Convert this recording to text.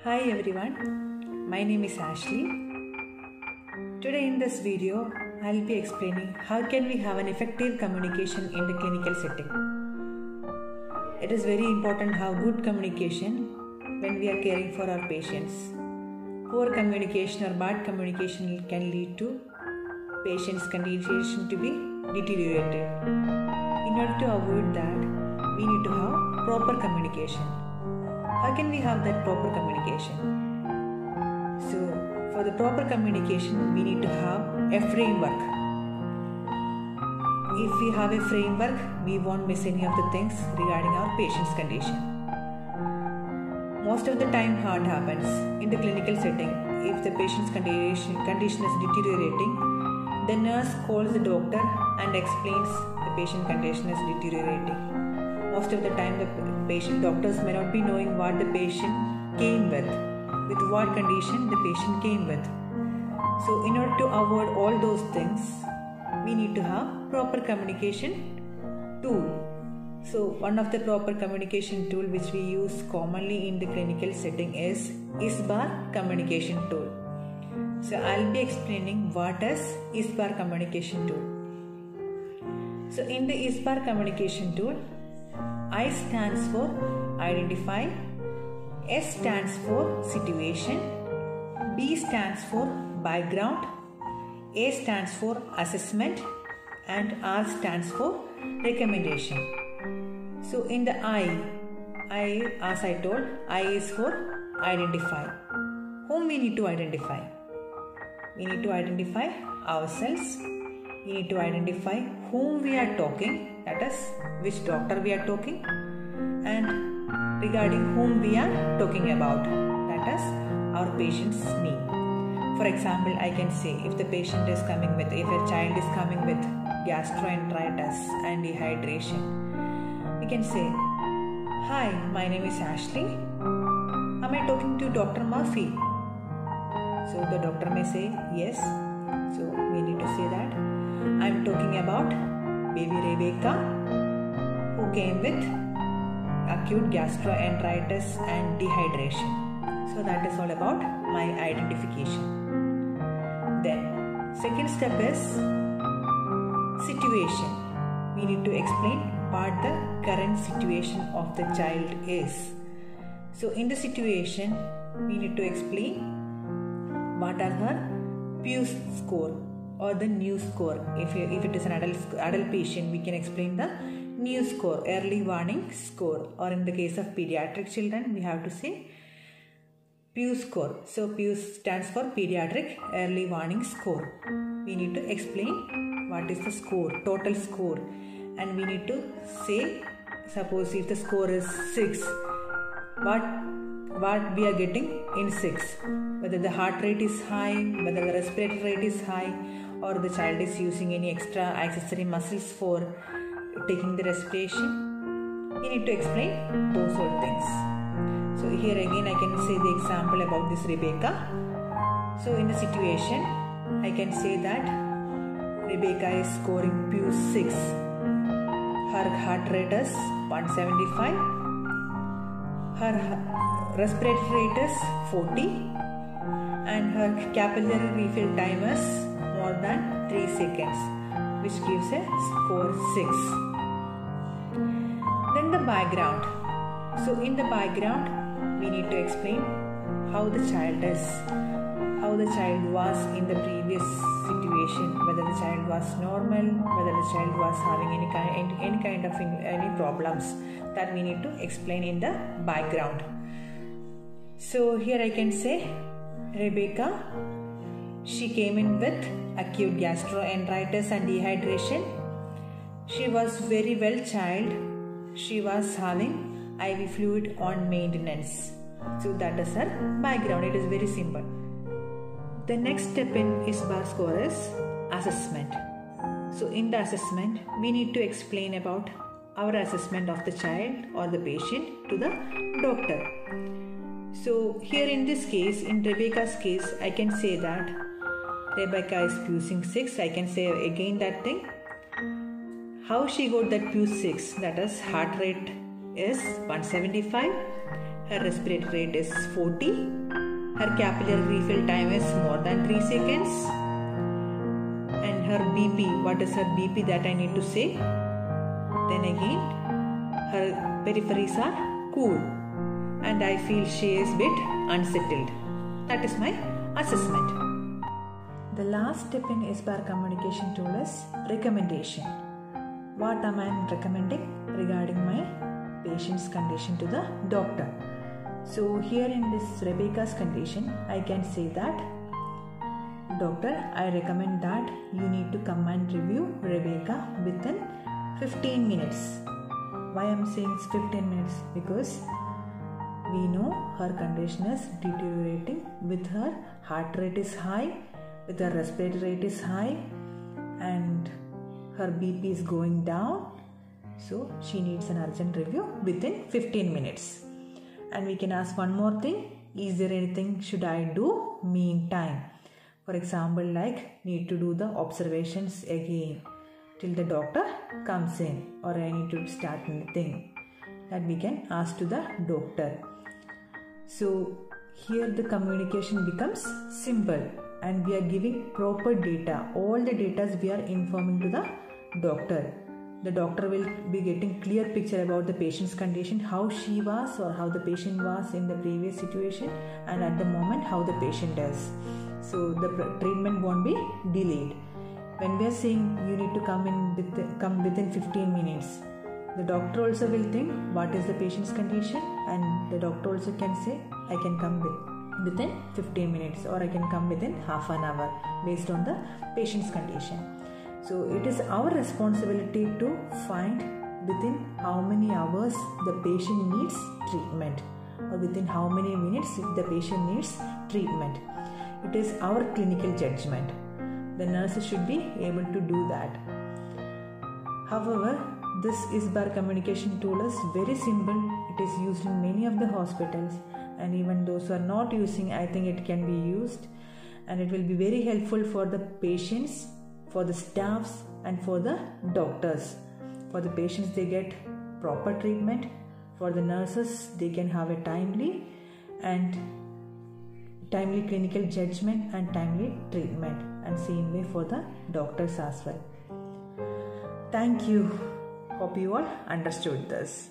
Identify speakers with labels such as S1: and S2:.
S1: Hi everyone, my name is Ashley. Today in this video, I'll be explaining how can we have an effective communication in the clinical setting. It is very important to have good communication when we are caring for our patients. Poor communication or bad communication can lead to patient's condition to be deteriorated. In order to avoid that, we need to have proper communication. How can we have that proper communication? So, for the proper communication, we need to have a framework. If we have a framework, we won't miss any of the things regarding our patient's condition. Most of the time, what happens in the clinical setting, if the patient's condition is deteriorating, the nurse calls the doctor and explains the patient condition is deteriorating. Most of the time, doctors may not be knowing what the patient came with what condition the patient came with. So, in order to avoid all those things, we need to have proper communication tool. So, one of the proper communication tool which we use commonly in the clinical setting is ISBAR communication tool. So, I'll be explaining what is ISBAR communication tool. So, in the ISBAR communication tool, I stands for identify, S stands for situation, B stands for background, A stands for assessment, and R stands for recommendation. So in the I, as I told, I is for identify. Whom we need to identify? We need to identify ourselves. We need to identify whom we are talking, that is, which doctor we are talking, and regarding whom we are talking about, that is, our patient's name. For example, I can say if the patient is coming with, if a child is coming with gastroenteritis and dehydration, we can say, "Hi, my name is Ashley. Am I talking to Dr. Murphy?" So the doctor may say yes. So we need to say that I am talking about baby Rebecca who came with acute gastroenteritis and dehydration. So that is all about my identification. Then second step is situation. We need to explain what the current situation of the child is. So in the situation, we need to explain what are her PUS score or the new score. If it is an adult patient, we can explain the new score, early warning score, or in the case of pediatric children, we have to say PUS score. So PUS stands for pediatric early warning score. We need to explain what is the score, total score, and we need to say, suppose if the score is 6, what we are getting in 6, whether the heart rate is high, whether the respiratory rate is high, or the child is using any extra accessory muscles for taking the respiration. We need to explain those all things. So here again I can say the example about this Rebecca. So in the situation, I can say that Rebecca is scoring PUS 6. Her heart rate is 175. Her respiratory rate is 40. And her capillary refill time is more than 3 seconds, which gives a score 6. Then the background. So in the background, we need to explain how the child is, how the child was in the previous situation, whether the child was normal, whether the child was having any kind of problems, that we need to explain in the background. So here I can say Rebecca, she came in with acute gastroenteritis and dehydration. She was very well child. She was having IV fluid on maintenance. So that is her background. It is very simple. The next step in ISBAR score is assessment. So in the assessment, we need to explain about our assessment of the child or the patient to the doctor. So here in this case, in Rebecca's case, I can say that Rebecca is PUSing 6. I can say again that thing. How she got that PUS 6? That is, heart rate is 175, her respiratory rate is 40, her capillary refill time is more than 3 seconds, and her BP, what is her BP that I need to say? Then again, her peripheries are cool and I feel she is a bit unsettled. That is my assessment. The last step in ISBAR communication tool is recommendation. What am I recommending regarding my patient's condition to the doctor? So here in this Rebecca's condition, I can say that, doctor, I recommend that you need to come and review Rebecca within 15 minutes. Why I am saying it's 15 minutes? Because we know her condition is deteriorating, with her heart rate is high, with her respiratory rate is high, and her BP is going down. So she needs an urgent review within 15 minutes. And we can ask one more thing, is there anything should I do meantime? For example, like need to do the observations again till the doctor comes in, or I need to start anything, that we can ask to the doctor. So here the communication becomes simple and we are giving proper data. All the data we are informing to the doctor. The doctor will be getting clear picture about the patient's condition, how she was or how the patient was in the previous situation, and at the moment how the patient is. So the treatment won't be delayed. When we are saying you need to come within 15 minutes, the doctor also will think what is the patient's condition, and the doctor also can say I can come within 15 minutes or I can come within half an hour based on the patient's condition. So it is our responsibility to find within how many hours the patient needs treatment, or within how many minutes if the patient needs treatment. It is our clinical judgment. The nurses should be able to do that. However, this ISBAR communication tool is very simple. It is used in many of the hospitals, and even those who are not using, I think it can be used, and it will be very helpful for the patients, for the staffs, and for the doctors. For the patients, they get proper treatment. For the nurses, they can have a timely clinical judgment and timely treatment, and same way for the doctors as well. Thank you. Hope you all understood this.